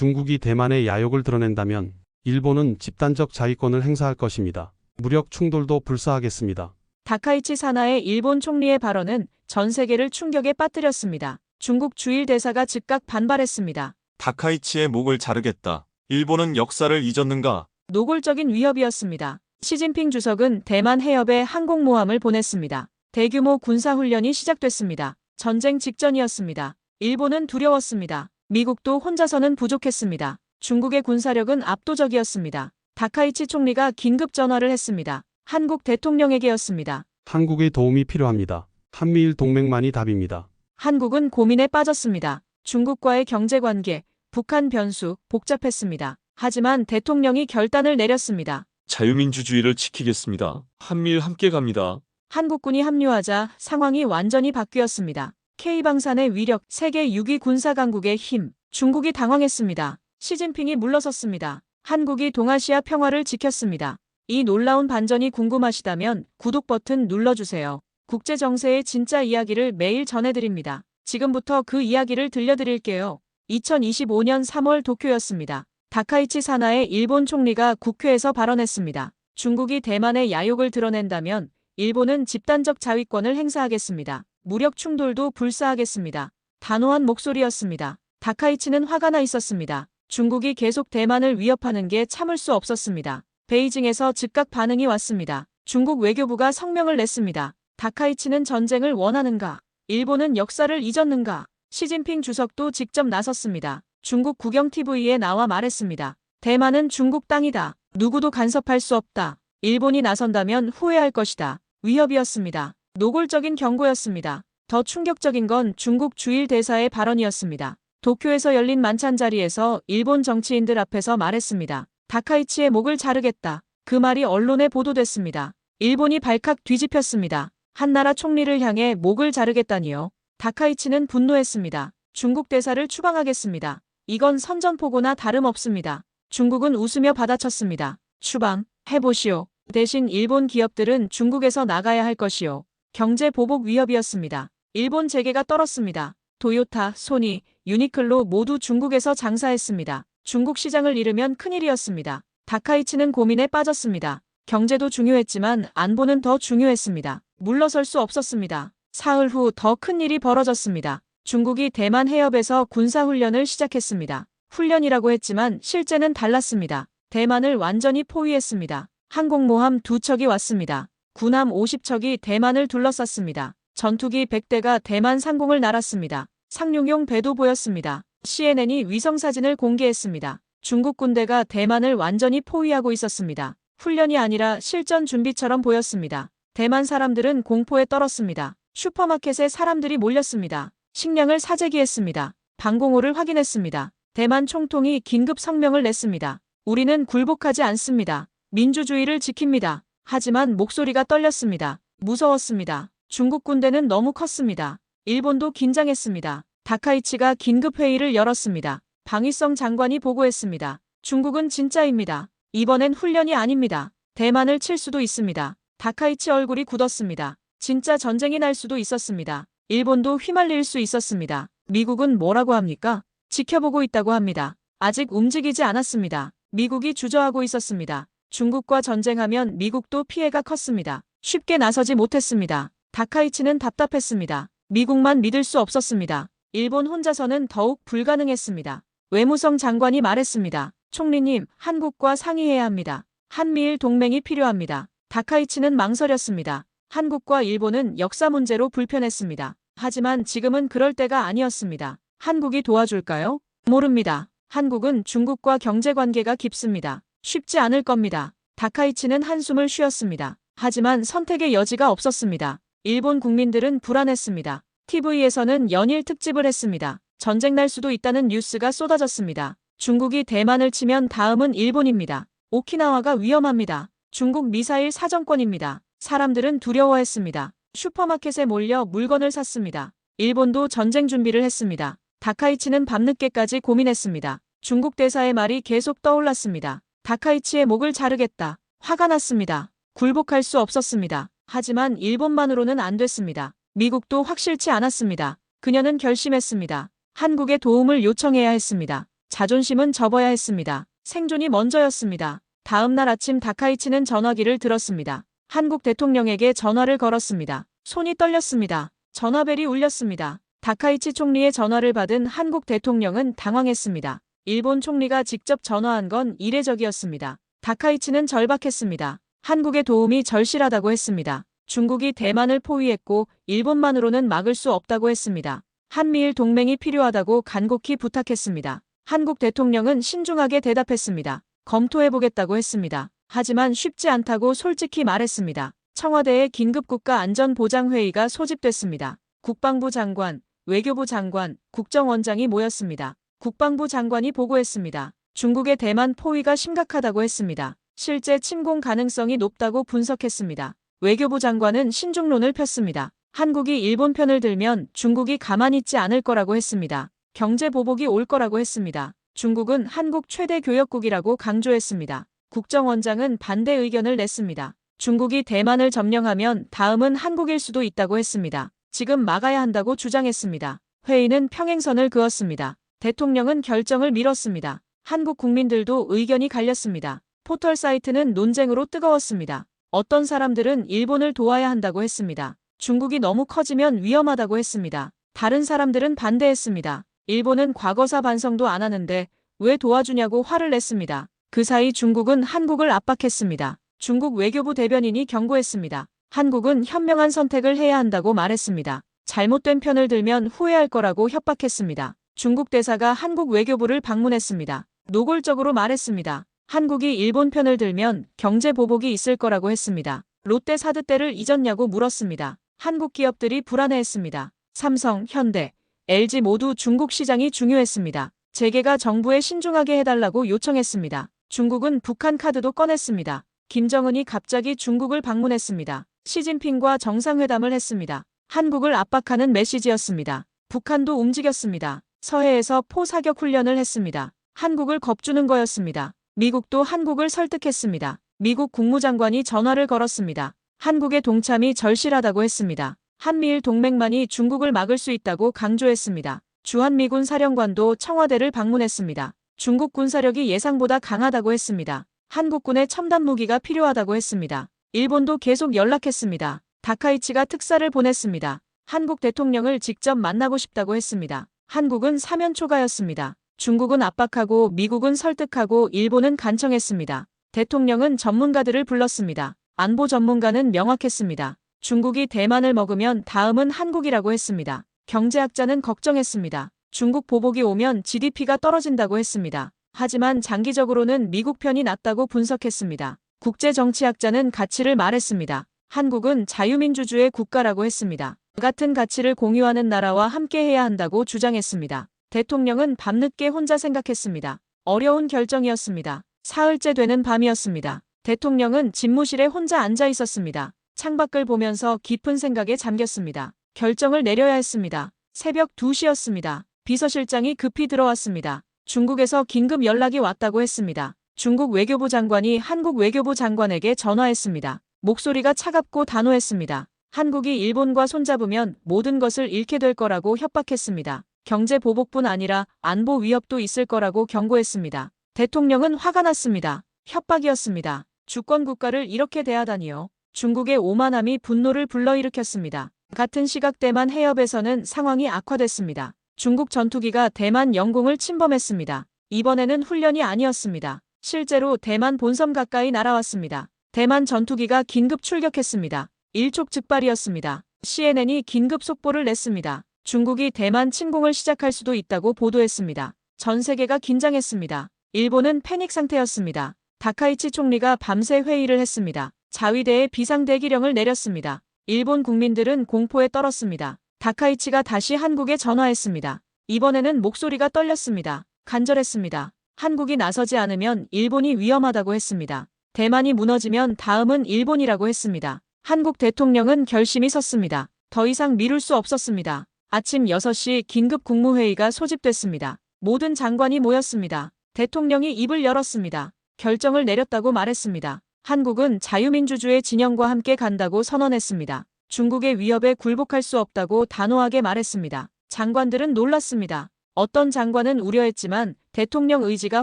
중국이 대만의 야욕을 드러낸다면 일본은 집단적 자위권을 행사할 것입니다. 무력 충돌도 불사하겠습니다. 다카이치 사나의 일본 총리의 발언은 전 세계를 충격에 빠뜨렸습니다. 중국 주일 대사가 즉각 반발했습니다. 다카이치의 목을 자르겠다. 일본은 역사를 잊었는가? 노골적인 위협이었습니다. 시진핑 주석은 대만 해협에 항공모함을 보냈습니다. 대규모 군사훈련이 시작됐습니다. 전쟁 직전이었습니다. 일본은 두려웠습니다. 미국도 혼자서는 부족했습니다. 중국의 군사력은 압도적이었습니다. 다카이치 총리가 긴급 전화를 했습니다. 한국 대통령에게였습니다. 한국의 도움이 필요합니다. 한미일 동맹만이 답입니다. 한국은 고민에 빠졌습니다. 중국과의 경제관계, 북한 변수, 복잡했습니다. 하지만 대통령이 결단을 내렸습니다. 자유민주주의를 지키겠습니다. 한미일 함께 갑니다. 한국군이 합류하자 상황이 완전히 바뀌었습니다. K방산의 위력, 세계 6위 군사강국의 힘, 중국이 당황했습니다. 시진핑이 물러섰습니다. 한국이 동아시아 평화를 지켰습니다. 이 놀라운 반전이 궁금하시다면 구독 버튼 눌러주세요. 국제정세의 진짜 이야기를 매일 전해드립니다. 지금부터 그 이야기를 들려드릴게요. 2025년 3월 도쿄였습니다. 다카이치 사나의 일본 총리가 국회에서 발언했습니다. 중국이 대만의 야욕을 드러낸다면 일본은 집단적 자위권을 행사하겠습니다. 무력 충돌도 불사하겠습니다. 단호한 목소리였습니다. 다카이치는 화가 나 있었습니다. 중국이 계속 대만을 위협하는 게 참을 수 없었습니다. 베이징에서 즉각 반응이 왔습니다. 중국 외교부가 성명을 냈습니다. 다카이치는 전쟁을 원하는가? 일본은 역사를 잊었는가? 시진핑 주석도 직접 나섰습니다. 중국 국영TV에 나와 말했습니다. 대만은 중국 땅이다. 누구도 간섭할 수 없다. 일본이 나선다면 후회할 것이다. 위협이었습니다. 노골적인 경고였습니다. 더 충격적인 건 중국 주일 대사의 발언이었습니다. 도쿄에서 열린 만찬 자리에서 일본 정치인들 앞에서 말했습니다. 다카이치의 목을 자르겠다. 그 말이 언론에 보도됐습니다. 일본이 발칵 뒤집혔습니다. 한나라 총리를 향해 목을 자르겠다니요. 다카이치는 분노했습니다. 중국 대사를 추방하겠습니다. 이건 선전포고나 다름없습니다. 중국은 웃으며 받아쳤습니다. 추방, 해보시오. 대신 일본 기업들은 중국에서 나가야 할 것이요. 경제 보복 위협이었습니다. 일본 재계가 떨었습니다. 도요타, 소니, 유니클로 모두 중국에서 장사했습니다. 중국 시장을 잃으면 큰일이었습니다. 다카이치는 고민에 빠졌습니다. 경제도 중요했지만 안보는 더 중요했습니다. 물러설 수 없었습니다. 사흘 후 더 큰 일이 벌어졌습니다. 중국이 대만 해협에서 군사훈련을 시작했습니다. 훈련이라고 했지만 실제는 달랐습니다. 대만을 완전히 포위했습니다. 항공모함 2척이 왔습니다. 군함 50척이 대만을 둘러쌌습니다. 전투기 100대가 대만 상공을 날았습니다. 상륙용 배도 보였습니다. CNN이 위성사진을 공개했습니다. 중국 군대가 대만을 완전히 포위하고 있었습니다. 훈련이 아니라 실전 준비처럼 보였습니다. 대만 사람들은 공포에 떨었습니다. 슈퍼마켓에 사람들이 몰렸습니다. 식량을 사재기했습니다. 방공호를 확인했습니다. 대만 총통이 긴급 성명을 냈습니다. 우리는 굴복하지 않습니다. 민주주의를 지킵니다. 하지만 목소리가 떨렸습니다. 무서웠습니다. 중국 군대는 너무 컸습니다. 일본도 긴장했습니다. 다카이치가 긴급 회의를 열었습니다. 방위성 장관이 보고했습니다. 중국은 진짜입니다. 이번엔 훈련이 아닙니다. 대만을 칠 수도 있습니다. 다카이치 얼굴이 굳었습니다. 진짜 전쟁이 날 수도 있었습니다. 일본도 휘말릴 수 있었습니다. 미국은 뭐라고 합니까? 지켜보고 있다고 합니다. 아직 움직이지 않았습니다. 미국이 주저하고 있었습니다. 중국과 전쟁하면 미국도 피해가 컸습니다. 쉽게 나서지 못했습니다. 다카이치는 답답했습니다. 미국만 믿을 수 없었습니다. 일본 혼자서는 더욱 불가능했습니다. 외무성 장관이 말했습니다. 총리님, 한국과 상의해야 합니다. 한미일 동맹이 필요합니다. 다카이치는 망설였습니다. 한국과 일본은 역사 문제로 불편했습니다. 하지만 지금은 그럴 때가 아니었습니다. 한국이 도와줄까요? 모릅니다. 한국은 중국과 경제관계가 깊습니다. 쉽지 않을 겁니다. 다카이치는 한숨을 쉬었습니다. 하지만 선택의 여지가 없었습니다. 일본 국민들은 불안했습니다. TV에서는 연일 특집을 했습니다. 전쟁 날 수도 있다는 뉴스가 쏟아졌습니다. 중국이 대만을 치면 다음은 일본입니다. 오키나와가 위험합니다. 중국 미사일 사정권입니다. 사람들은 두려워했습니다. 슈퍼마켓에 몰려 물건을 샀습니다. 일본도 전쟁 준비를 했습니다. 다카이치는 밤늦게까지 고민했습니다. 중국 대사의 말이 계속 떠올랐습니다. 다카이치의 목을 자르겠다. 화가 났습니다. 굴복할 수 없었습니다. 하지만 일본만으로는 안 됐습니다. 미국도 확실치 않았습니다. 그녀는 결심했습니다. 한국의 도움을 요청해야 했습니다. 자존심은 접어야 했습니다. 생존이 먼저였습니다. 다음 날 아침 다카이치는 전화기를 들었습니다. 한국 대통령에게 전화를 걸었습니다. 손이 떨렸습니다. 전화벨이 울렸습니다. 다카이치 총리의 전화를 받은 한국 대통령은 당황했습니다. 일본 총리가 직접 전화한 건 이례적이었습니다. 다카이치는 절박했습니다. 한국의 도움이 절실하다고 했습니다. 중국이 대만을 포위했고 일본만으로는 막을 수 없다고 했습니다. 한미일 동맹이 필요하다고 간곡히 부탁했습니다. 한국 대통령은 신중하게 대답했습니다. 검토해보겠다고 했습니다. 하지만 쉽지 않다고 솔직히 말했습니다. 청와대에 긴급국가안전보장회의가 소집됐습니다. 국방부 장관, 외교부 장관, 국정원장이 모였습니다. 국방부 장관이 보고했습니다. 중국의 대만 포위가 심각하다고 했습니다. 실제 침공 가능성이 높다고 분석했습니다. 외교부 장관은 신중론을 폈습니다. 한국이 일본 편을 들면 중국이 가만히 있지 않을 거라고 했습니다. 경제 보복이 올 거라고 했습니다. 중국은 한국 최대 교역국이라고 강조했습니다. 국정원장은 반대 의견을 냈습니다. 중국이 대만을 점령하면 다음은 한국일 수도 있다고 했습니다. 지금 막아야 한다고 주장했습니다. 회의는 평행선을 그었습니다. 대통령은 결정을 미뤘습니다. 한국 국민들도 의견이 갈렸습니다. 포털 사이트는 논쟁으로 뜨거웠습니다. 어떤 사람들은 일본을 도와야 한다고 했습니다. 중국이 너무 커지면 위험하다고 했습니다. 다른 사람들은 반대했습니다. 일본은 과거사 반성도 안 하는데 왜 도와주냐고 화를 냈습니다. 그 사이 중국은 한국을 압박했습니다. 중국 외교부 대변인이 경고했습니다. 한국은 현명한 선택을 해야 한다고 말했습니다. 잘못된 편을 들면 후회할 거라고 협박했습니다. 중국 대사가 한국 외교부를 방문했습니다. 노골적으로 말했습니다. 한국이 일본 편을 들면 경제 보복이 있을 거라고 했습니다. 롯데 사드 때를 잊었냐고 물었습니다. 한국 기업들이 불안해했습니다. 삼성, 현대, LG 모두 중국 시장이 중요했습니다. 재계가 정부에 신중하게 해달라고 요청했습니다. 중국은 북한 카드도 꺼냈습니다. 김정은이 갑자기 중국을 방문했습니다. 시진핑과 정상회담을 했습니다. 한국을 압박하는 메시지였습니다. 북한도 움직였습니다. 서해에서 포사격 훈련을 했습니다. 한국을 겁주는 거였습니다. 미국도 한국을 설득했습니다. 미국 국무장관이 전화를 걸었습니다. 한국의 동참이 절실하다고 했습니다. 한미일 동맹만이 중국을 막을 수 있다고 강조했습니다. 주한미군 사령관도 청와대를 방문했습니다. 중국 군사력이 예상보다 강하다고 했습니다. 한국군에 첨단 무기가 필요하다고 했습니다. 일본도 계속 연락했습니다. 다카이치가 특사를 보냈습니다. 한국 대통령을 직접 만나고 싶다고 했습니다. 한국은 사면초가였습니다. 중국은 압박하고 미국은 설득하고 일본은 간청했습니다. 대통령은 전문가들을 불렀습니다. 안보 전문가는 명확했습니다. 중국이 대만을 먹으면 다음은 한국이라고 했습니다. 경제학자는 걱정했습니다. 중국 보복이 오면 GDP가 떨어진다고 했습니다. 하지만 장기적으로는 미국 편이 낫다고 분석했습니다. 국제정치학자는 가치를 말했습니다. 한국은 자유민주주의 국가라고 했습니다. 같은 가치를 공유하는 나라와 함께해야 한다고 주장했습니다. 대통령은 밤늦게 혼자 생각했습니다. 어려운 결정이었습니다. 사흘째 되는 밤이었습니다. 대통령은 집무실에 혼자 앉아 있었습니다. 창밖을 보면서 깊은 생각에 잠겼습니다. 결정을 내려야 했습니다. 새벽 2시였습니다. 비서실장이 급히 들어왔습니다. 중국에서 긴급 연락이 왔다고 했습니다. 중국 외교부 장관이 한국 외교부 장관에게 전화했습니다. 목소리가 차갑고 단호했습니다. 한국이 일본과 손잡으면 모든 것을 잃게 될 거라고 협박했습니다. 경제 보복뿐 아니라 안보 위협도 있을 거라고 경고했습니다. 대통령은 화가 났습니다. 협박이었습니다. 주권 국가를 이렇게 대하다니요. 중국의 오만함이 분노를 불러일으켰습니다. 같은 시각 대만 해협에서는 상황이 악화됐습니다. 중국 전투기가 대만 영공을 침범했습니다. 이번에는 훈련이 아니었습니다. 실제로 대만 본섬 가까이 날아왔습니다. 대만 전투기가 긴급 출격했습니다. 일촉즉발이었습니다. CNN이 긴급 속보를 냈습니다. 중국이 대만 침공을 시작할 수도 있다고 보도했습니다. 전 세계가 긴장했습니다. 일본은 패닉 상태였습니다. 다카이치 총리가 밤새 회의를 했습니다. 자위대에 비상대기령을 내렸습니다. 일본 국민들은 공포에 떨었습니다. 다카이치가 다시 한국에 전화했습니다. 이번에는 목소리가 떨렸습니다. 간절했습니다. 한국이 나서지 않으면 일본이 위험하다고 했습니다. 대만이 무너지면 다음은 일본이라고 했습니다. 한국 대통령은 결심이 섰습니다. 더 이상 미룰 수 없었습니다. 아침 6시 긴급 국무회의가 소집됐습니다. 모든 장관이 모였습니다. 대통령이 입을 열었습니다. 결정을 내렸다고 말했습니다. 한국은 자유민주주의 진영과 함께 간다고 선언했습니다. 중국의 위협에 굴복할 수 없다고 단호하게 말했습니다. 장관들은 놀랐습니다. 어떤 장관은 우려했지만 대통령 의지가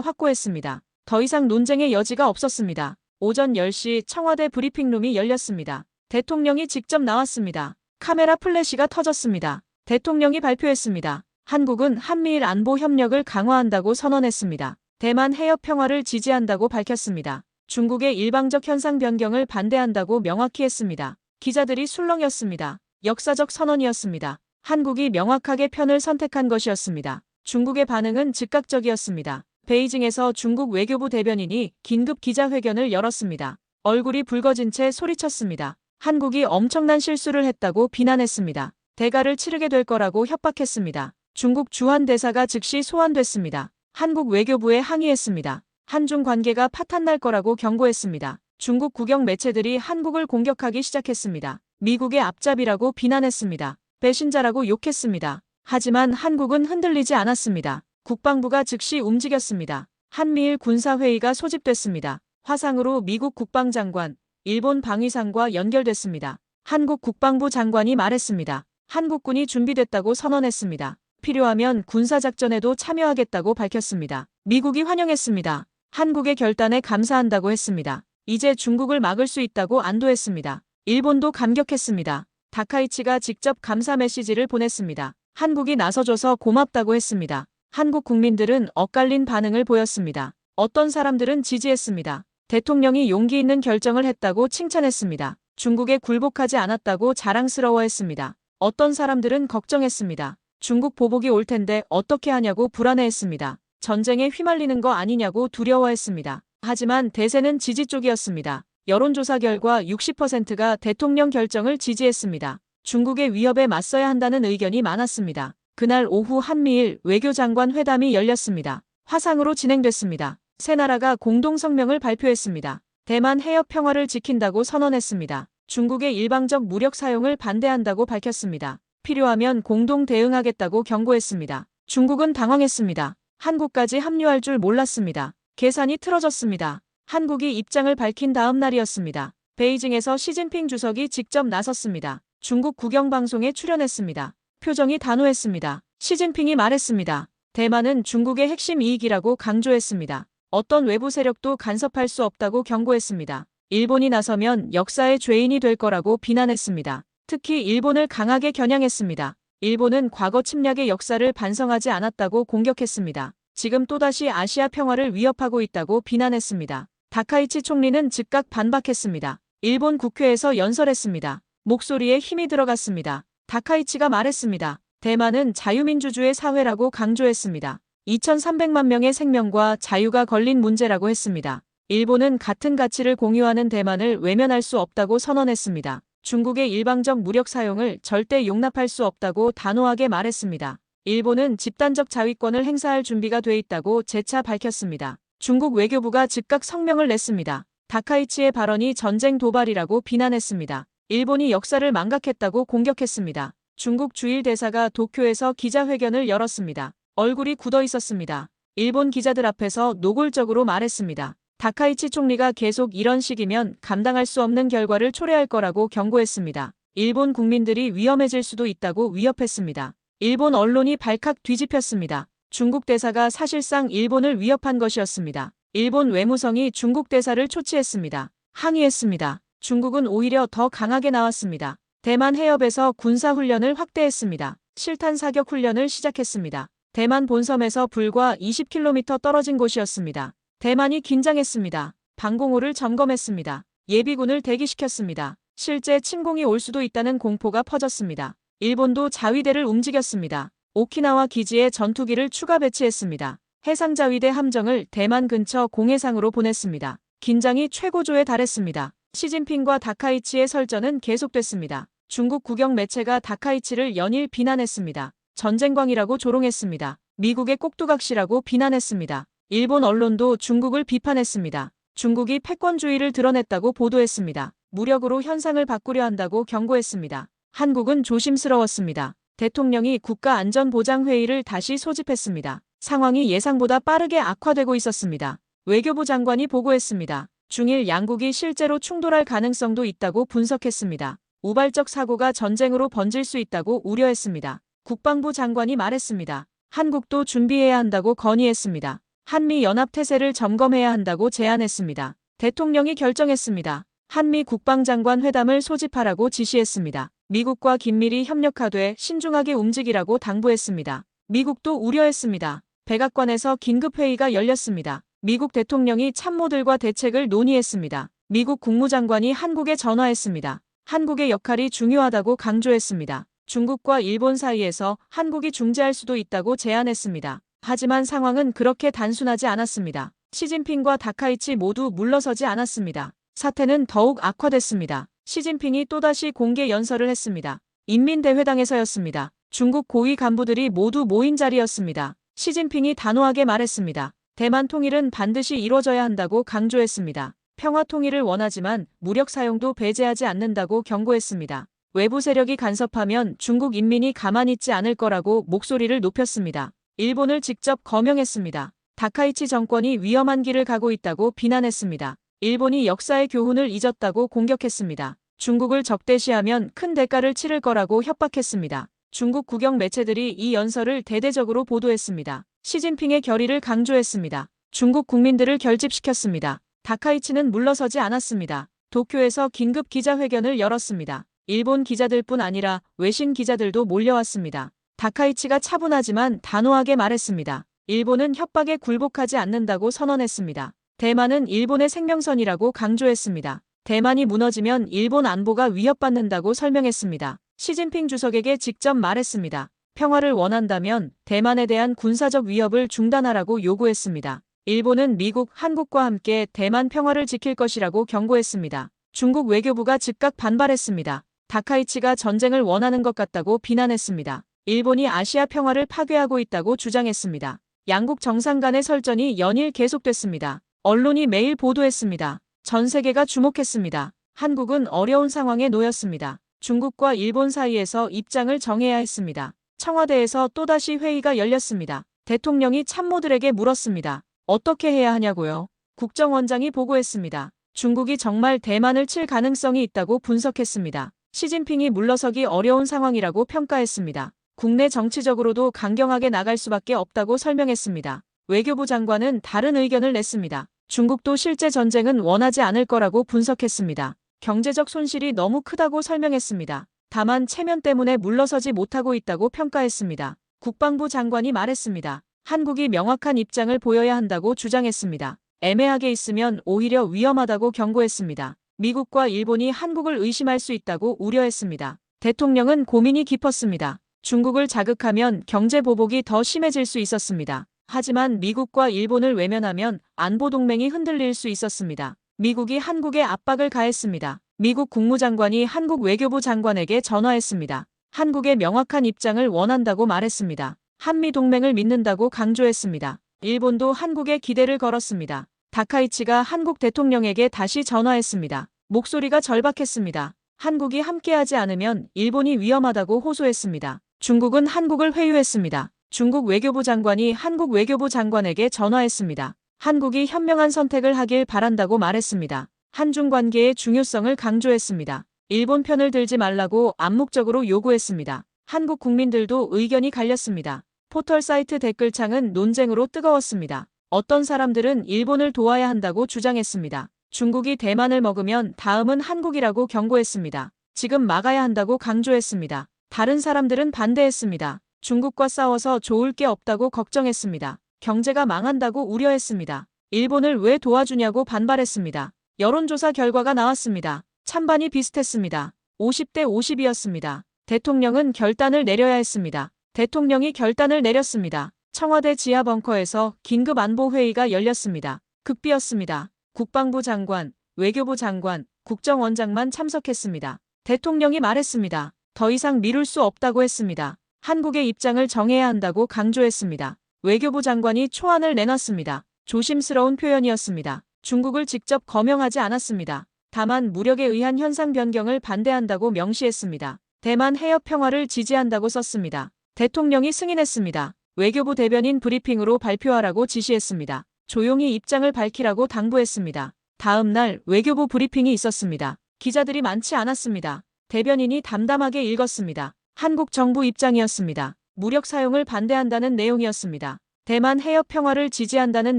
확고했습니다. 더 이상 논쟁의 여지가 없었습니다. 오전 10시 청와대 브리핑룸이 열렸습니다. 대통령이 직접 나왔습니다. 카메라 플래시가 터졌습니다. 대통령이 발표했습니다. 한국은 한미일 안보 협력을 강화한다고 선언했습니다. 대만 해협 평화를 지지한다고 밝혔습니다. 중국의 일방적 현상 변경을 반대한다고 명확히 했습니다. 기자들이 술렁였습니다. 역사적 선언이었습니다. 한국이 명확하게 편을 선택한 것이었습니다. 중국의 반응은 즉각적이었습니다. 베이징에서 중국 외교부 대변인이 긴급 기자회견을 열었습니다. 얼굴이 붉어진 채 소리쳤습니다. 한국이 엄청난 실수를 했다고 비난했습니다. 대가를 치르게 될 거라고 협박했습니다. 중국 주한 대사가 즉시 소환됐습니다. 한국 외교부에 항의했습니다. 한중 관계가 파탄날 거라고 경고했습니다. 중국 국영 매체들이 한국을 공격하기 시작했습니다. 미국의 앞잡이라고 비난했습니다. 배신자라고 욕했습니다. 하지만 한국은 흔들리지 않았습니다. 국방부가 즉시 움직였습니다. 한미일 군사회의가 소집됐습니다. 화상으로 미국 국방장관, 일본 방위상과 연결됐습니다. 한국 국방부 장관이 말했습니다. 한국군이 준비됐다고 선언했습니다. 필요하면 군사작전에도 참여하겠다고 밝혔습니다. 미국이 환영했습니다. 한국의 결단에 감사한다고 했습니다. 이제 중국을 막을 수 있다고 안도했습니다. 일본도 감격했습니다. 다카이치가 직접 감사 메시지를 보냈습니다. 한국이 나서줘서 고맙다고 했습니다. 한국 국민들은 엇갈린 반응을 보였습니다. 어떤 사람들은 지지했습니다. 대통령이 용기 있는 결정을 했다고 칭찬했습니다. 중국에 굴복하지 않았다고 자랑스러워했습니다. 어떤 사람들은 걱정했습니다. 중국 보복이 올 텐데 어떻게 하냐고 불안해했습니다. 전쟁에 휘말리는 거 아니냐고 두려워했습니다. 하지만 대세는 지지 쪽이었습니다. 여론조사 결과 60%가 대통령 결정을 지지했습니다. 중국의 위협에 맞서야 한다는 의견이 많았습니다. 그날 오후 한미일 외교장관 회담이 열렸습니다. 화상으로 진행됐습니다. 세 나라가 공동성명을 발표했습니다. 대만 해협 평화를 지킨다고 선언했습니다. 중국의 일방적 무력 사용을 반대한다고 밝혔습니다. 필요하면 공동 대응하겠다고 경고했습니다. 중국은 당황했습니다. 한국까지 합류할 줄 몰랐습니다. 계산이 틀어졌습니다. 한국이 입장을 밝힌 다음 날이었습니다. 베이징에서 시진핑 주석이 직접 나섰습니다. 중국 국영방송에 출연했습니다. 표정이 단호했습니다. 시진핑이 말했습니다. 대만은 중국의 핵심 이익이라고 강조했습니다. 어떤 외부 세력도 간섭할 수 없다고 경고했습니다. 일본이 나서면 역사의 죄인이 될 거라고 비난했습니다. 특히 일본을 강하게 겨냥했습니다. 일본은 과거 침략의 역사를 반성하지 않았다고 공격했습니다. 지금 또다시 아시아 평화를 위협하고 있다고 비난했습니다. 다카이치 총리는 즉각 반박했습니다. 일본 국회에서 연설했습니다. 목소리에 힘이 들어갔습니다. 다카이치가 말했습니다. 대만은 자유민주주의 사회라고 강조했습니다. 2,300만 명의 생명과 자유가 걸린 문제라고 했습니다. 일본은 같은 가치를 공유하는 대만을 외면할 수 없다고 선언했습니다. 중국의 일방적 무력 사용을 절대 용납할 수 없다고 단호하게 말했습니다. 일본은 집단적 자위권을 행사할 준비가 돼 있다고 재차 밝혔습니다. 중국 외교부가 즉각 성명을 냈습니다. 다카이치의 발언이 전쟁 도발이라고 비난했습니다. 일본이 역사를 망각했다고 공격했습니다. 중국 주일 대사가 도쿄에서 기자회견을 열었습니다. 얼굴이 굳어 있었습니다. 일본 기자들 앞에서 노골적으로 말했습니다. 다카이치 총리가 계속 이런 식이면 감당할 수 없는 결과를 초래할 거라고 경고했습니다. 일본 국민들이 위험해질 수도 있다고 위협했습니다. 일본 언론이 발칵 뒤집혔습니다. 중국 대사가 사실상 일본을 위협한 것이었습니다. 일본 외무성이 중국 대사를 초치했습니다. 항의했습니다. 중국은 오히려 더 강하게 나왔습니다. 대만 해협에서 군사훈련을 확대했습니다. 실탄 사격 훈련을 시작했습니다. 대만 본섬에서 불과 20km 떨어진 곳이었습니다. 대만이 긴장했습니다. 방공호를 점검했습니다. 예비군을 대기시켰습니다. 실제 침공이 올 수도 있다는 공포가 퍼졌습니다. 일본도 자위대를 움직였습니다. 오키나와 기지에 전투기를 추가 배치했습니다. 해상자위대 함정을 대만 근처 공해상으로 보냈습니다. 긴장이 최고조에 달했습니다. 시진핑과 다카이치의 설전은 계속됐습니다. 중국 국영 매체가 다카이치를 연일 비난했습니다. 전쟁광이라고 조롱했습니다. 미국의 꼭두각시라고 비난했습니다. 일본 언론도 중국을 비판했습니다. 중국이 패권주의를 드러냈다고 보도했습니다. 무력으로 현상을 바꾸려 한다고 경고했습니다. 한국은 조심스러웠습니다. 대통령이 국가안전보장회의를 다시 소집했습니다. 상황이 예상보다 빠르게 악화되고 있었습니다. 외교부 장관이 보고했습니다. 중일 양국이 실제로 충돌할 가능성도 있다고 분석했습니다. 우발적 사고가 전쟁으로 번질 수 있다고 우려했습니다. 국방부 장관이 말했습니다. 한국도 준비해야 한다고 건의했습니다. 한미 연합 태세를 점검해야 한다고 제안했습니다. 대통령이 결정했습니다. 한미 국방장관 회담을 소집하라고 지시했습니다. 미국과 긴밀히 협력하되 신중하게 움직이라고 당부했습니다. 미국도 우려했습니다. 백악관에서 긴급회의가 열렸습니다. 미국 대통령이 참모들과 대책을 논의했습니다. 미국 국무장관이 한국에 전화했습니다. 한국의 역할이 중요하다고 강조했습니다. 중국과 일본 사이에서 한국이 중재할 수도 있다고 제안했습니다. 하지만 상황은 그렇게 단순하지 않았습니다. 시진핑과 다카이치 모두 물러서지 않았습니다. 사태는 더욱 악화됐습니다. 시진핑이 또다시 공개 연설을 했습니다. 인민대회당에서였습니다. 중국 고위 간부들이 모두 모인 자리였습니다. 시진핑이 단호하게 말했습니다. 대만 통일은 반드시 이루어져야 한다고 강조했습니다. 평화 통일을 원하지만 무력 사용도 배제하지 않는다고 경고했습니다. 외부 세력이 간섭하면 중국 인민이 가만히 있지 않을 거라고 목소리를 높였습니다. 일본을 직접 거명했습니다. 다카이치 정권이 위험한 길을 가고 있다고 비난했습니다. 일본이 역사의 교훈을 잊었다고 공격했습니다. 중국을 적대시하면 큰 대가를 치를 거라고 협박했습니다. 중국 국영 매체들이 이 연설을 대대적으로 보도했습니다. 시진핑의 결의를 강조했습니다. 중국 국민들을 결집시켰습니다. 다카이치는 물러서지 않았습니다. 도쿄에서 긴급 기자회견을 열었습니다. 일본 기자들뿐 아니라 외신 기자들도 몰려왔습니다. 다카이치가 차분하지만 단호하게 말했습니다. 일본은 협박에 굴복하지 않는다고 선언했습니다. 대만은 일본의 생명선이라고 강조했습니다. 대만이 무너지면 일본 안보가 위협받는다고 설명했습니다. 시진핑 주석에게 직접 말했습니다. 평화를 원한다면 대만에 대한 군사적 위협을 중단하라고 요구했습니다. 일본은 미국, 한국과 함께 대만 평화를 지킬 것이라고 경고했습니다. 중국 외교부가 즉각 반발했습니다. 다카이치가 전쟁을 원하는 것 같다고 비난했습니다. 일본이 아시아 평화를 파괴하고 있다고 주장했습니다. 양국 정상 간의 설전이 연일 계속됐습니다. 언론이 매일 보도했습니다. 전 세계가 주목했습니다. 한국은 어려운 상황에 놓였습니다. 중국과 일본 사이에서 입장을 정해야 했습니다. 청와대에서 또다시 회의가 열렸습니다. 대통령이 참모들에게 물었습니다. 어떻게 해야 하냐고요? 국정원장이 보고했습니다. 중국이 정말 대만을 칠 가능성이 있다고 분석했습니다. 시진핑이 물러서기 어려운 상황이라고 평가했습니다. 국내 정치적으로도 강경하게 나갈 수밖에 없다고 설명했습니다. 외교부 장관은 다른 의견을 냈습니다. 중국도 실제 전쟁은 원하지 않을 거라고 분석했습니다. 경제적 손실이 너무 크다고 설명했습니다. 다만 체면 때문에 물러서지 못하고 있다고 평가했습니다. 국방부 장관이 말했습니다. 한국이 명확한 입장을 보여야 한다고 주장했습니다. 애매하게 있으면 오히려 위험하다고 경고했습니다. 미국과 일본이 한국을 의심할 수 있다고 우려했습니다. 대통령은 고민이 깊었습니다. 중국을 자극하면 경제 보복이 더 심해질 수 있었습니다. 하지만 미국과 일본을 외면하면 안보 동맹이 흔들릴 수 있었습니다. 미국이 한국에 압박을 가했습니다. 미국 국무장관이 한국 외교부 장관에게 전화했습니다. 한국의 명확한 입장을 원한다고 말했습니다. 한미 동맹을 믿는다고 강조했습니다. 일본도 한국에 기대를 걸었습니다. 다카이치가 한국 대통령에게 다시 전화했습니다. 목소리가 절박했습니다. 한국이 함께하지 않으면 일본이 위험하다고 호소했습니다. 중국은 한국을 회유했습니다. 중국 외교부 장관이 한국 외교부 장관에게 전화했습니다. 한국이 현명한 선택을 하길 바란다고 말했습니다. 한중 관계의 중요성을 강조했습니다. 일본 편을 들지 말라고 암묵적으로 요구했습니다. 한국 국민들도 의견이 갈렸습니다. 포털 사이트 댓글창은 논쟁으로 뜨거웠습니다. 어떤 사람들은 일본을 도와야 한다고 주장했습니다. 중국이 대만을 먹으면 다음은 한국이라고 경고했습니다. 지금 막아야 한다고 강조했습니다. 다른 사람들은 반대했습니다. 중국과 싸워서 좋을 게 없다고 걱정했습니다. 경제가 망한다고 우려했습니다. 일본을 왜 도와주냐고 반발했습니다. 여론조사 결과가 나왔습니다. 찬반이 비슷했습니다. 50대 50이었습니다. 대통령은 결단을 내려야 했습니다. 대통령이 결단을 내렸습니다. 청와대 지하 벙커에서 긴급 안보 회의가 열렸습니다. 극비였습니다. 국방부 장관, 외교부 장관, 국정원장만 참석했습니다. 대통령이 말했습니다. 더 이상 미룰 수 없다고 했습니다. 한국의 입장을 정해야 한다고 강조했습니다. 외교부 장관이 초안을 내놨습니다. 조심스러운 표현이었습니다. 중국을 직접 거명하지 않았습니다. 다만 무력에 의한 현상 변경을 반대한다고 명시했습니다. 대만 해협 평화를 지지한다고 썼습니다. 대통령이 승인했습니다. 외교부 대변인 브리핑으로 발표하라고 지시했습니다. 조용히 입장을 밝히라고 당부했습니다. 다음 날 외교부 브리핑이 있었습니다. 기자들이 많지 않았습니다. 대변인이 담담하게 읽었습니다. 한국 정부 입장이었습니다. 무력 사용을 반대한다는 내용이었습니다. 대만 해협 평화를 지지한다는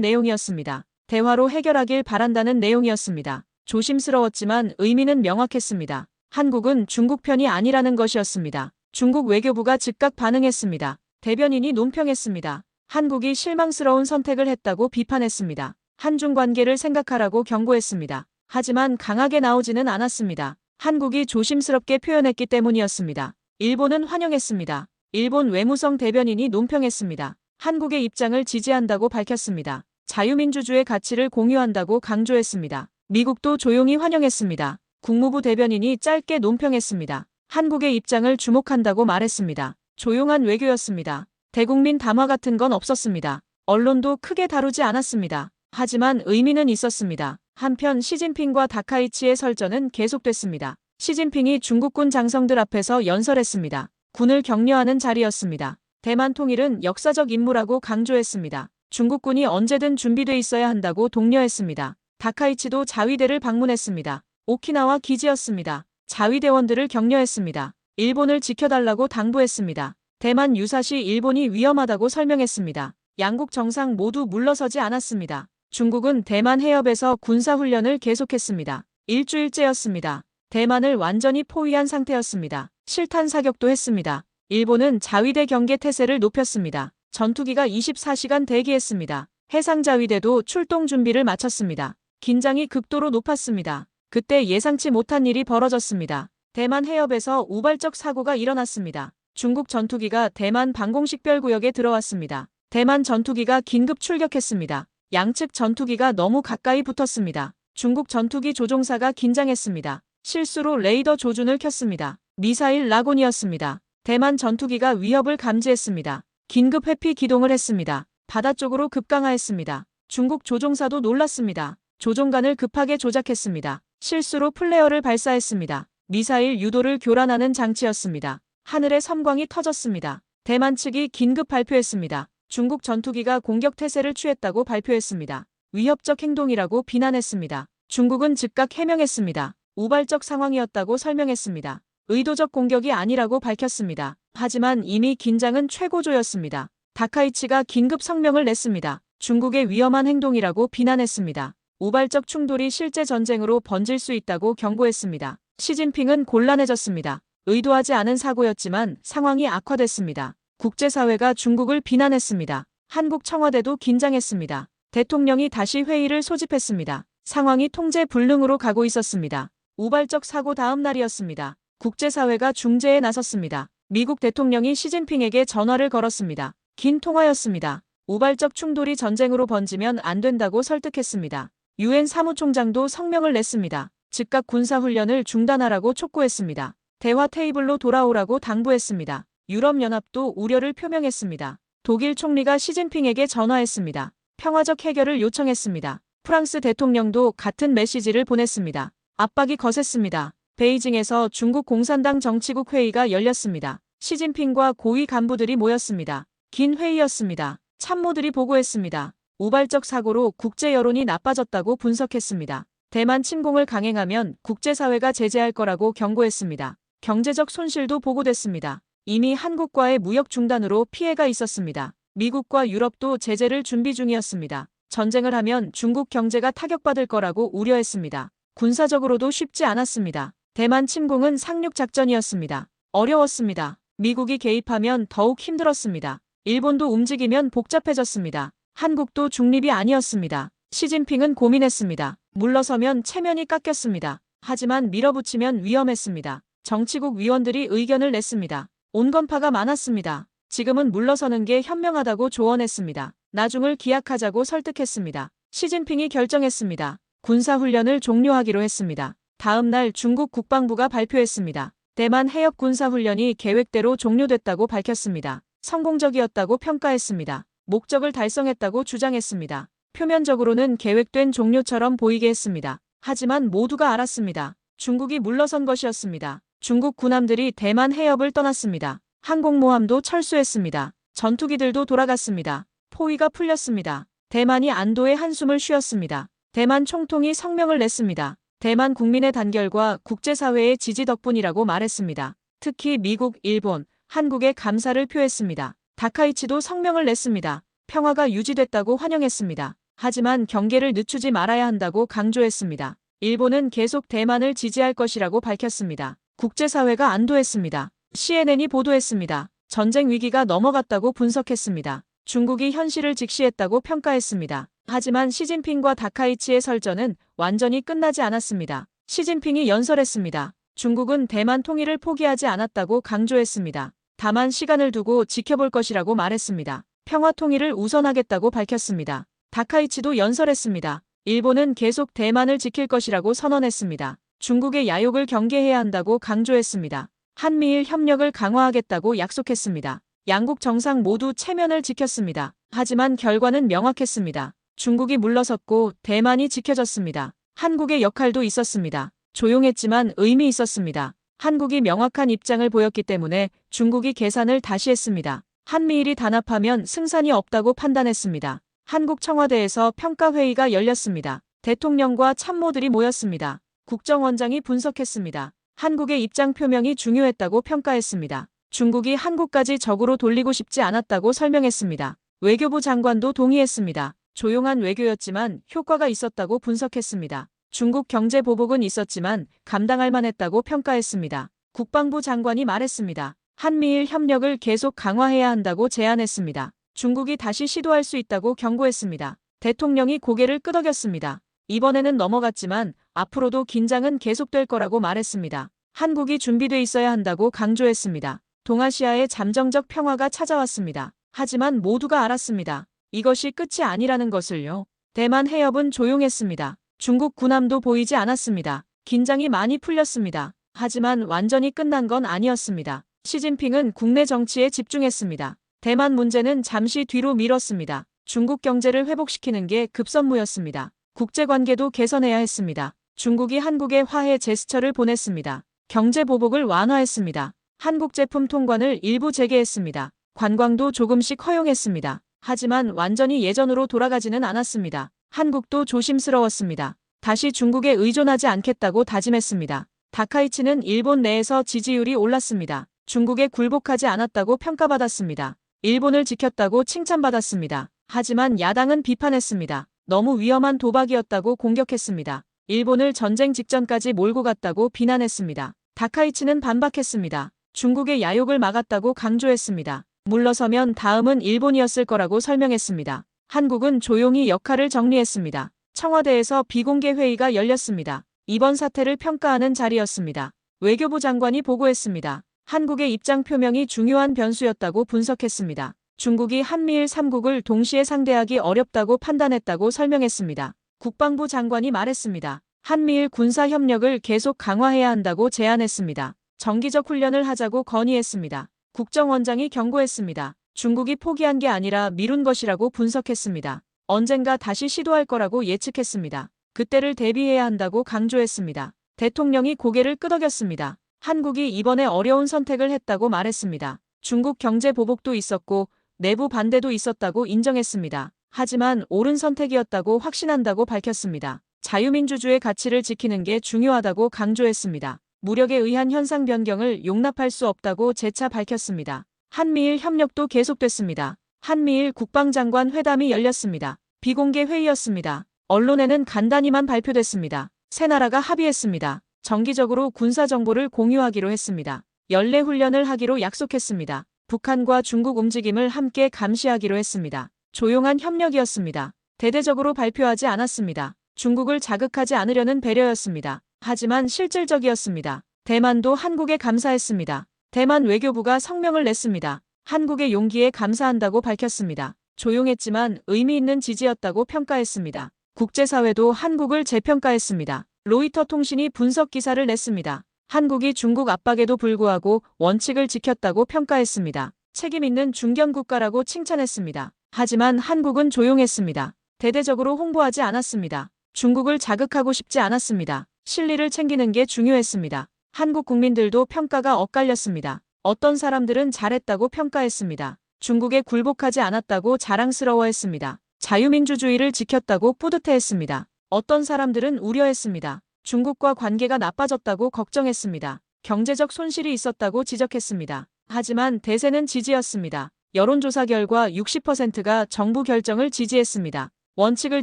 내용이었습니다. 대화로 해결하길 바란다는 내용이었습니다. 조심스러웠지만 의미는 명확했습니다. 한국은 중국 편이 아니라는 것이었습니다. 중국 외교부가 즉각 반응했습니다. 대변인이 논평했습니다. 한국이 실망스러운 선택을 했다고 비판했습니다. 한중 관계를 생각하라고 경고했습니다. 하지만 강하게 나오지는 않았습니다. 한국이 조심스럽게 표현했기 때문이었습니다. 일본은 환영했습니다. 일본 외무성 대변인이 논평했습니다. 한국의 입장을 지지한다고 밝혔습니다. 자유민주주의 가치를 공유한다고 강조했습니다. 미국도 조용히 환영했습니다. 국무부 대변인이 짧게 논평했습니다. 한국의 입장을 주목한다고 말했습니다. 조용한 외교였습니다. 대국민 담화 같은 건 없었습니다. 언론도 크게 다루지 않았습니다. 하지만 의미는 있었습니다. 한편 시진핑과 다카이치의 설전은 계속됐습니다. 시진핑이 중국군 장성들 앞에서 연설했습니다. 군을 격려하는 자리였습니다. 대만 통일은 역사적 임무라고 강조했습니다. 중국군이 언제든 준비돼 있어야 한다고 독려했습니다. 다카이치도 자위대를 방문했습니다. 오키나와 기지였습니다. 자위대원들을 격려했습니다. 일본을 지켜달라고 당부했습니다. 대만 유사시 일본이 위험하다고 설명했습니다. 양국 정상 모두 물러서지 않았습니다. 중국은 대만 해협에서 군사훈련을 계속했습니다. 일주일째였습니다. 대만을 완전히 포위한 상태였습니다. 실탄 사격도 했습니다. 일본은 자위대 경계 태세를 높였습니다. 전투기가 24시간 대기했습니다. 해상자위대도 출동 준비를 마쳤습니다. 긴장이 극도로 높았습니다. 그때 예상치 못한 일이 벌어졌습니다. 대만 해협에서 우발적 사고가 일어났습니다. 중국 전투기가 대만 방공식별구역에 들어왔습니다. 대만 전투기가 긴급 출격했습니다. 양측 전투기가 너무 가까이 붙었습니다. 중국 전투기 조종사가 긴장했습니다. 실수로 레이더 조준을 켰습니다. 미사일 라곤이었습니다. 대만 전투기가 위협을 감지했습니다. 긴급 회피 기동을 했습니다. 바다 쪽으로 급강하했습니다. 중국 조종사도 놀랐습니다. 조종관을 급하게 조작했습니다. 실수로 플레어를 발사했습니다. 미사일 유도를 교란하는 장치였습니다. 하늘에 섬광이 터졌습니다. 대만 측이 긴급 발표했습니다. 중국 전투기가 공격 태세를 취했다고 발표했습니다. 위협적 행동이라고 비난했습니다. 중국은 즉각 해명했습니다. 우발적 상황이었다고 설명했습니다. 의도적 공격이 아니라고 밝혔습니다. 하지만 이미 긴장은 최고조였습니다. 다카이치가 긴급 성명을 냈습니다. 중국의 위험한 행동이라고 비난했습니다. 우발적 충돌이 실제 전쟁으로 번질 수 있다고 경고했습니다. 시진핑은 곤란해졌습니다. 의도하지 않은 사고였지만 상황이 악화됐습니다. 국제사회가 중국을 비난했습니다. 한국 청와대도 긴장했습니다. 대통령이 다시 회의를 소집했습니다. 상황이 통제 불능으로 가고 있었습니다. 우발적 사고 다음 날이었습니다. 국제사회가 중재에 나섰습니다. 미국 대통령이 시진핑에게 전화를 걸었습니다. 긴 통화였습니다. 우발적 충돌이 전쟁으로 번지면 안 된다고 설득했습니다. 유엔 사무총장도 성명을 냈습니다. 즉각 군사훈련을 중단하라고 촉구했습니다. 대화 테이블로 돌아오라고 당부했습니다. 유럽연합도 우려를 표명했습니다. 독일 총리가 시진핑에게 전화했습니다. 평화적 해결을 요청했습니다. 프랑스 대통령도 같은 메시지를 보냈습니다. 압박이 거셌습니다. 베이징에서 중국 공산당 정치국 회의가 열렸습니다. 시진핑과 고위 간부들이 모였습니다. 긴 회의였습니다. 참모들이 보고했습니다. 우발적 사고로 국제 여론이 나빠졌다고 분석했습니다. 대만 침공을 강행하면 국제사회가 제재할 거라고 경고했습니다. 경제적 손실도 보고됐습니다. 이미 한국과의 무역 중단으로 피해가 있었습니다. 미국과 유럽도 제재를 준비 중이었습니다. 전쟁을 하면 중국 경제가 타격받을 거라고 우려했습니다. 군사적으로도 쉽지 않았습니다. 대만 침공은 상륙 작전이었습니다. 어려웠습니다. 미국이 개입하면 더욱 힘들었습니다. 일본도 움직이면 복잡해졌습니다. 한국도 중립이 아니었습니다. 시진핑은 고민했습니다. 물러서면 체면이 깎였습니다. 하지만 밀어붙이면 위험했습니다. 정치국 위원들이 의견을 냈습니다. 온건파가 많았습니다. 지금은 물러서는 게 현명하다고 조언했습니다. 나중을 기약하자고 설득했습니다. 시진핑이 결정했습니다. 군사훈련을 종료하기로 했습니다. 다음 날 중국 국방부가 발표했습니다. 대만 해협 군사훈련이 계획대로 종료됐다고 밝혔습니다. 성공적이었다고 평가했습니다. 목적을 달성했다고 주장했습니다. 표면적으로는 계획된 종료처럼 보이게 했습니다. 하지만 모두가 알았습니다. 중국이 물러선 것이었습니다. 중국 군함들이 대만 해협을 떠났습니다. 항공모함도 철수했습니다. 전투기들도 돌아갔습니다. 포위가 풀렸습니다. 대만이 안도의 한숨을 쉬었습니다. 대만 총통이 성명을 냈습니다. 대만 국민의 단결과 국제사회의 지지 덕분이라고 말했습니다. 특히 미국, 일본, 한국에 감사를 표했습니다. 다카이치도 성명을 냈습니다. 평화가 유지됐다고 환영했습니다. 하지만 경계를 늦추지 말아야 한다고 강조했습니다. 일본은 계속 대만을 지지할 것이라고 밝혔습니다. 국제사회가 안도했습니다. CNN이 보도했습니다. 전쟁 위기가 넘어갔다고 분석했습니다. 중국이 현실을 직시했다고 평가했습니다. 하지만 시진핑과 다카이치의 설전은 완전히 끝나지 않았습니다. 시진핑이 연설했습니다. 중국은 대만 통일을 포기하지 않았다고 강조했습니다. 다만 시간을 두고 지켜볼 것이라고 말했습니다. 평화 통일을 우선하겠다고 밝혔습니다. 다카이치도 연설했습니다. 일본은 계속 대만을 지킬 것이라고 선언했습니다. 중국의 야욕을 경계해야 한다고 강조했습니다. 한미일 협력을 강화하겠다고 약속했습니다. 양국 정상 모두 체면을 지켰습니다. 하지만 결과는 명확했습니다. 중국이 물러섰고 대만이 지켜졌습니다. 한국의 역할도 있었습니다. 조용했지만 의미 있었습니다. 한국이 명확한 입장을 보였기 때문에 중국이 계산을 다시 했습니다. 한미일이 단합하면 승산이 없다고 판단했습니다. 한국 청와대에서 평가회의가 열렸습니다. 대통령과 참모들이 모였습니다. 국정원장이 분석했습니다. 한국의 입장 표명이 중요했다고 평가했습니다. 중국이 한국까지 적으로 돌리고 싶지 않았다고 설명했습니다. 외교부 장관도 동의했습니다. 조용한 외교였지만 효과가 있었다고 분석했습니다. 중국 경제 보복은 있었지만 감당할 만했다고 평가했습니다. 국방부 장관이 말했습니다. 한미일 협력을 계속 강화해야 한다고 제안했습니다. 중국이 다시 시도할 수 있다고 경고했습니다. 대통령이 고개를 끄덕였습니다. 이번에는 넘어갔지만 앞으로도 긴장은 계속될 거라고 말했습니다. 한국이 준비돼 있어야 한다고 강조했습니다. 동아시아의 잠정적 평화가 찾아왔습니다. 하지만 모두가 알았습니다. 이것이 끝이 아니라는 것을요. 대만 해협은 조용했습니다. 중국 군함도 보이지 않았습니다. 긴장이 많이 풀렸습니다. 하지만 완전히 끝난 건 아니었습니다. 시진핑은 국내 정치에 집중했습니다. 대만 문제는 잠시 뒤로 미뤘습니다. 중국 경제를 회복시키는 게 급선무였습니다. 국제관계도 개선해야 했습니다. 중국이 한국에 화해 제스처를 보냈습니다. 경제 보복을 완화했습니다. 한국 제품 통관을 일부 재개했습니다. 관광도 조금씩 허용했습니다. 하지만 완전히 예전으로 돌아가지는 않았습니다. 한국도 조심스러웠습니다. 다시 중국에 의존하지 않겠다고 다짐했습니다. 다카이치는 일본 내에서 지지율이 올랐습니다. 중국에 굴복하지 않았다고 평가받았습니다. 일본을 지켰다고 칭찬받았습니다. 하지만 야당은 비판했습니다. 너무 위험한 도박이었다고 공격했습니다. 일본을 전쟁 직전까지 몰고 갔다고 비난했습니다. 다카이치는 반박했습니다. 중국의 야욕을 막았다고 강조했습니다. 물러서면 다음은 일본이었을 거라고 설명했습니다. 한국은 조용히 역할을 정리했습니다. 청와대에서 비공개 회의가 열렸습니다. 이번 사태를 평가하는 자리였습니다. 외교부 장관이 보고했습니다. 한국의 입장 표명이 중요한 변수였다고 분석했습니다. 중국이 한미일 3국을 동시에 상대하기 어렵다고 판단했다고 설명했습니다. 국방부 장관이 말했습니다. 한미일 군사 협력을 계속 강화해야 한다고 제안했습니다. 정기적 훈련을 하자고 건의했습니다. 국정원장이 경고했습니다. 중국이 포기한 게 아니라 미룬 것이라고 분석했습니다. 언젠가 다시 시도할 거라고 예측했습니다. 그때를 대비해야 한다고 강조했습니다. 대통령이 고개를 끄덕였습니다. 한국이 이번에 어려운 선택을 했다고 말했습니다. 중국 경제 보복도 있었고 내부 반대도 있었다고 인정했습니다. 하지만 옳은 선택이었다고 확신한다고 밝혔습니다. 자유민주주의 가치를 지키는 게 중요하다고 강조했습니다. 무력에 의한 현상 변경을 용납할 수 없다고 재차 밝혔습니다. 한미일 협력도 계속됐습니다. 한미일 국방장관 회담이 열렸습니다. 비공개 회의였습니다. 언론에는 간단히만 발표됐습니다. 세 나라가 합의했습니다. 정기적으로 군사 정보를 공유하기로 했습니다. 연례 훈련을 하기로 약속했습니다. 북한과 중국 움직임을 함께 감시하기로 했습니다. 조용한 협력이었습니다. 대대적으로 발표하지 않았습니다. 중국을 자극하지 않으려는 배려였습니다. 하지만 실질적이었습니다. 대만도 한국에 감사했습니다. 대만 외교부가 성명을 냈습니다. 한국의 용기에 감사한다고 밝혔습니다. 조용했지만 의미 있는 지지였다고 평가했습니다. 국제사회도 한국을 재평가했습니다. 로이터 통신이 분석 기사를 냈습니다. 한국이 중국 압박에도 불구하고 원칙을 지켰다고 평가했습니다. 책임 있는 중견 국가라고 칭찬했습니다. 하지만 한국은 조용했습니다. 대대적으로 홍보하지 않았습니다. 중국을 자극하고 싶지 않았습니다. 실리를 챙기는 게 중요했습니다. 한국 국민들도 평가가 엇갈렸습니다. 어떤 사람들은 잘했다고 평가했습니다. 중국에 굴복하지 않았다고 자랑스러워했습니다. 자유민주주의를 지켰다고 뿌듯해했습니다. 어떤 사람들은 우려했습니다. 중국과 관계가 나빠졌다고 걱정했습니다. 경제적 손실이 있었다고 지적했습니다. 하지만 대세는 지지였습니다. 여론조사 결과 60%가 정부 결정을 지지했습니다. 원칙을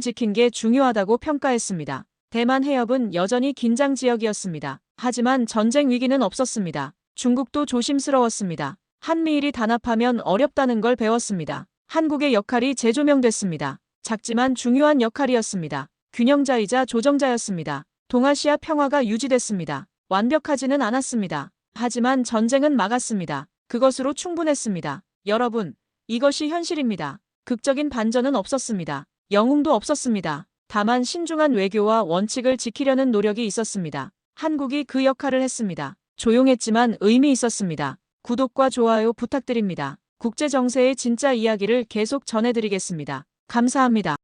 지킨 게 중요하다고 평가했습니다. 대만 해협은 여전히 긴장 지역이었습니다. 하지만 전쟁 위기는 없었습니다. 중국도 조심스러웠습니다. 한미일이 단합하면 어렵다는 걸 배웠습니다. 한국의 역할이 재조명됐습니다. 작지만 중요한 역할이었습니다. 균형자이자 조정자였습니다. 동아시아 평화가 유지됐습니다. 완벽하지는 않았습니다. 하지만 전쟁은 막았습니다. 그것으로 충분했습니다. 여러분, 이것이 현실입니다. 극적인 반전은 없었습니다. 영웅도 없었습니다. 다만 신중한 외교와 원칙을 지키려는 노력이 있었습니다. 한국이 그 역할을 했습니다. 조용했지만 의미 있었습니다. 구독과 좋아요 부탁드립니다. 국제 정세의 진짜 이야기를 계속 전해드리겠습니다. 감사합니다.